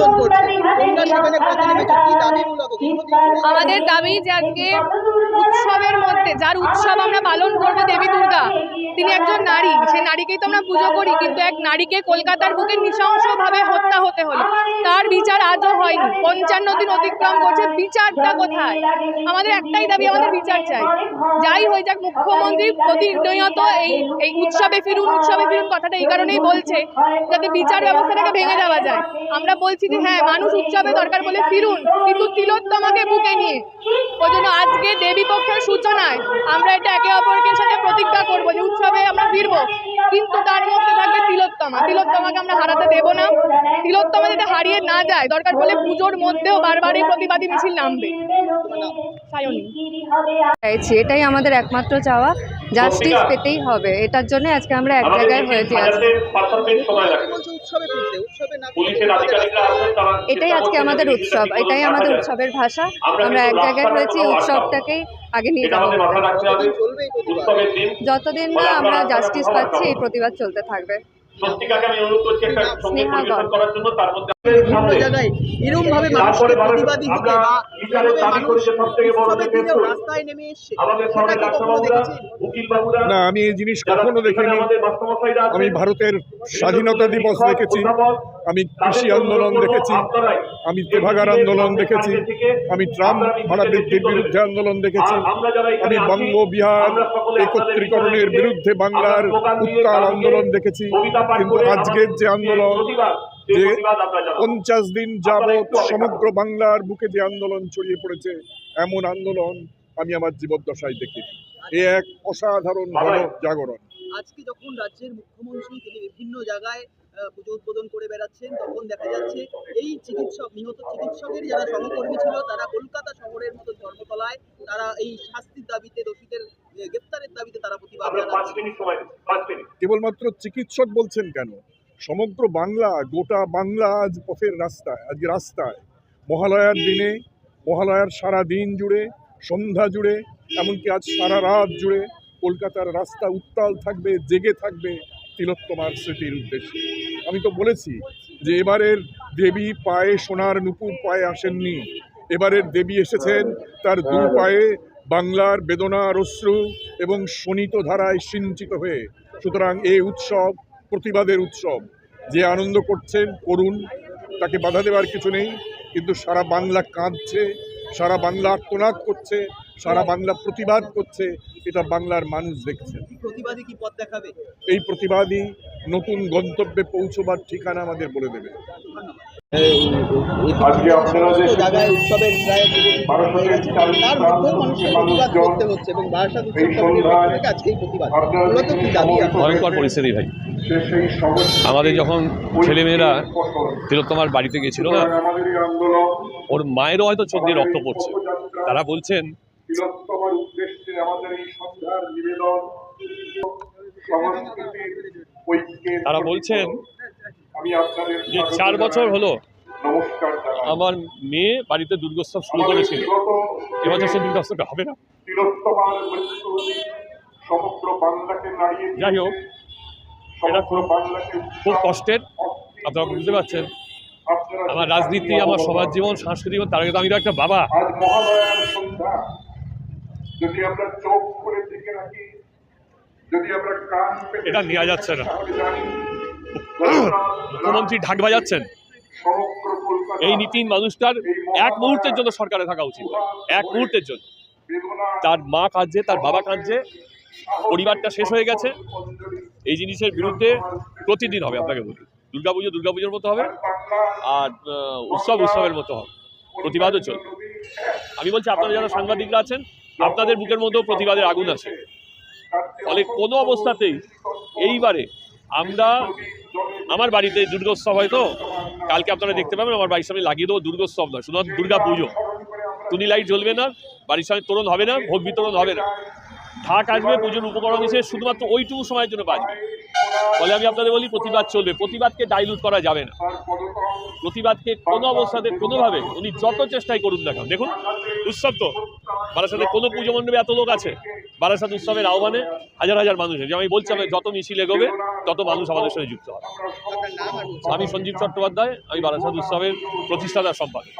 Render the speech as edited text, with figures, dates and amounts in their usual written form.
আন্দোলন করছে, তোমরা সেখানে পথে নেমেছো, কি দাবি মূলত? আমাদের দাবি যে আজকে উৎসবের মধ্যে যার উৎসব আমরা পালন করবো দেবী দুর্গা, তিনি একজন নারী, সে নারীকেই তো আমরা পুজো করি, কিন্তু এক নারীকে কলকাতার বুকে নৃশংসভাবে হত্যা হতে হলো, তার বিচার আজও হয়নি। 55 দিন অতিক্রম করছে, বিচারটা কোথায়? আমাদের একটাই দাবি, আমাদের বিচার চাই। যাই হয়ে যাক, মুখ্যমন্ত্রী প্রতিনিয়ত এই উৎসবে ফিরুন কথাটা এই কারণেই বলছে যাতে বিচার ব্যবস্থাটাকে ভেঙে দেওয়া যায়। আমরা বলছি যে হ্যাঁ, মানুষ উৎসবে দরকার বলে ফিরুন, কিন্তু তিলোত্তমাকে বুকে নিয়ে। ওই জন্য আজকে দেবী পক্ষের সূচনায় আমরা এটা একে অপরের সাথে প্রতিজ্ঞা করবো যে উৎসবে আমরা ফিরবো, কিন্তু তার মধ্যে থাকবে তিলোত্তমাকে আমরা হারাতে দেব না। তিলোত্তমা যাতে হারিয়ে না যায়, দরকার বলে পুজোর মধ্যেও বারবার এই প্রতিবাদী মিছিল নামবে। এটাই আমাদের একমাত্র চাওয়া, জাস্টিস পেতেই হবে। এটার জন্য আজকে আমরা এক জায়গায় হয়েছি। এটাই আজকে আমাদের উৎসব, এটাই আমাদের উৎসবের ভাষা। আমরা এক জায়গায় হয়েছি, উৎসবটাকেই আগে নিয়ে যাবো। যতদিন না আমরা জাস্টিস পাচ্ছি, এই প্রতিবাদ চলতে থাকবে। বিভিন্ন জায়গায় এরকম ভাবে মানুষকে প্রতিবাদী হতে বা রাস্তায় নেমে এসছে, না, আমি এই জিনিস কখনো দেখিনি। আমি ভারতের স্বাধীনতা দিবস দেখেছি, আমি কৃষি আন্দোলন দেখেছি, আমি তেভাগার আন্দোলন দেখেছি, আমি ট্রাম ভাড়া বৃদ্ধির বিরুদ্ধে আন্দোলন দেখেছি, আমি বঙ্গ বিহার একত্রীকরণের বিরুদ্ধে বাংলার উত্তাল আন্দোলন দেখেছি। কিন্তু আজকের যে আন্দোলন, যে 50 দিন যাবৎ সমগ্র বাংলার বুকে যে আন্দোলন ছড়িয়ে পড়েছে, এমন আন্দোলন আমি আমার জীবদ্দশায় দেখিনি। এ এক অসাধারণ জাগরণ। আজকে যখন রাজ্যের মুখ্যমন্ত্রী তিনি বিভিন্ন জায়গায় পুজো উদ্বোধন করে বেড়াচ্ছেন, তখন দেখা যাচ্ছে এই নিহত চিকিৎসকের যারা সহকর্মী ছিল, তারা কলকাতা শহরের মতো ধর্মতলায় তারা এই শাস্তির দাবিতে, দোষীদের গ্রেফতারের দাবিতে তারা প্রতিবাদ জানাচ্ছেন। কেবলমাত্র চিকিৎসক বলছেন কেন, সমগ্র বাংলা, গোটা বাংলা আজ পথের রাস্তায়, আজকে রাস্তায় মহালয়ার দিনে, মহালয়ার সারা দিন জুড়ে, সন্ধ্যা জুড়ে, এমনকি আজ সারা রাত জুড়ে কলকাতার রাস্তা উত্তাল থাকবে, জেগে থাকবে তিলোত্তমার স্মৃতির উদ্দেশ্যে। আমি তো বলেছি যে এবারের দেবী পায়ে সোনার নুপুর পায়ে আসেননি, এবারের দেবী এসেছেন তার দু পায়ে বাংলার বেদনার অশ্রু এবং শোণিত ধারায় সিঞ্চিত হয়ে। সুতরাং এই উৎসব প্রতিবাদের উৎসব। যে আনন্দ করছেন করুন, তাকে বাধা দেওয়ার কিছু নেই, কিন্তু সারা বাংলা কাঁদছে, সারা বাংলা আর্তনাদ করছে, সারা বাংলা প্রতিবাদ করছে, এটা বাংলার মানুষ দেখছে। প্রতিবাদী কি পথ দেখাবে? এই প্রতিবাদী নতুন গন্তব্যে পৌঁছবার ঠিকানা আমাদের বলে দেবে। জায়গায় উৎসবের তার মধ্যেও মানুষকে প্রতিবাদ করতে হচ্ছে এবং বারাসাত উৎসবটাকে আজকেই প্রতিবাদ। মূলত কি দাবি? ভয়ঙ্কর পরিস্থিতি ভাই। আমাদের যখন ছেলেমেয়েরা তিলোত্তমার বাড়িতে গেছিল না, ওর মায়েরও হয়তো চোখ দিয়ে রক্ত পড়ছে। তারা বলছেন যে 4 বছর হলো আমার মেয়ে বাড়িতে দুর্গোৎসব শুরু করেছিল, এবছর সে দুর্গোৎসবটা হবে না। যাই হোক, এটা খুব কষ্টের, আপনারা বুঝতে পারছেন। আমার রাজনীতি, আমার সমাজ জীবন, সাংস্কৃতিক জীবন, তার আগে তো আমি তো একটা বাবা। এটা নেওয়া যাচ্ছে না। মুখ্যমন্ত্রী ঢাক বাজাচ্ছেন, এই নীতির মানুষটার এক মুহূর্তের জন্য সরকারে থাকা উচিত, এক মুহূর্তের জন্য। তার মা কাঁদছে, তার বাবা কাঁদছে, পরিবারটা শেষ হয়ে গেছে। এই জিনিসের বিরুদ্ধে প্রতিদিন হবে, আপনাকে বলি, দুর্গাপুজোর মতো হবে, আর উৎসবের মতো হবে, প্রতিবাদও চলবে। আমি বলছি, আপনারা যারা সাংবাদিকরা আছেন, আপনাদের বুকের মধ্যেও প্রতিবাদের আগুন আছে। ফলে কোনো অবস্থাতেই এইবারে আমরা, আমার বাড়িতে দুর্গোৎসব হয়তো কালকে আপনারা দেখতে পাবেন, আমার বাড়ির সামনে লাগিয়ে দেবো দুর্গোৎসব নয়, শুধুমাত্র দুর্গা পুজো। টুনি লাইট জ্বলবে না, বাড়ির সামনে তোরণ হবে না, ভোগ বিতরণ হবে না, ঢাক আসবে, পুজোর উপকরণ হিসেবে শুধুমাত্র ওইটুকু সময়ের জন্য বাজবে। ফলে আমি আপনাদের বলি, প্রতিবাদ চলবে, প্রতিবাদকে ডাইলুট করা যাবে না। প্রতিবাদকে কোনো অবস্থাতে, কোনোভাবে উনি যত চেষ্টাই করুন না কেন, দেখুন উৎসব তো বারাসাতে কোনো পুজো মণ্ডপে এত লোক আছে, বারাসাত উৎসবের আহ্বানে হাজার হাজার মানুষের, যে আমি বলছিলাম যত মিছিল এগোবে তত মানুষ আমাদের সঙ্গে যুক্ত হবে। আপনার নাম আর আমি সঞ্জীব চট্টোপাধ্যায়, আমি বারাসাত উৎসবের প্রতিষ্ঠাতা সম্পাদক।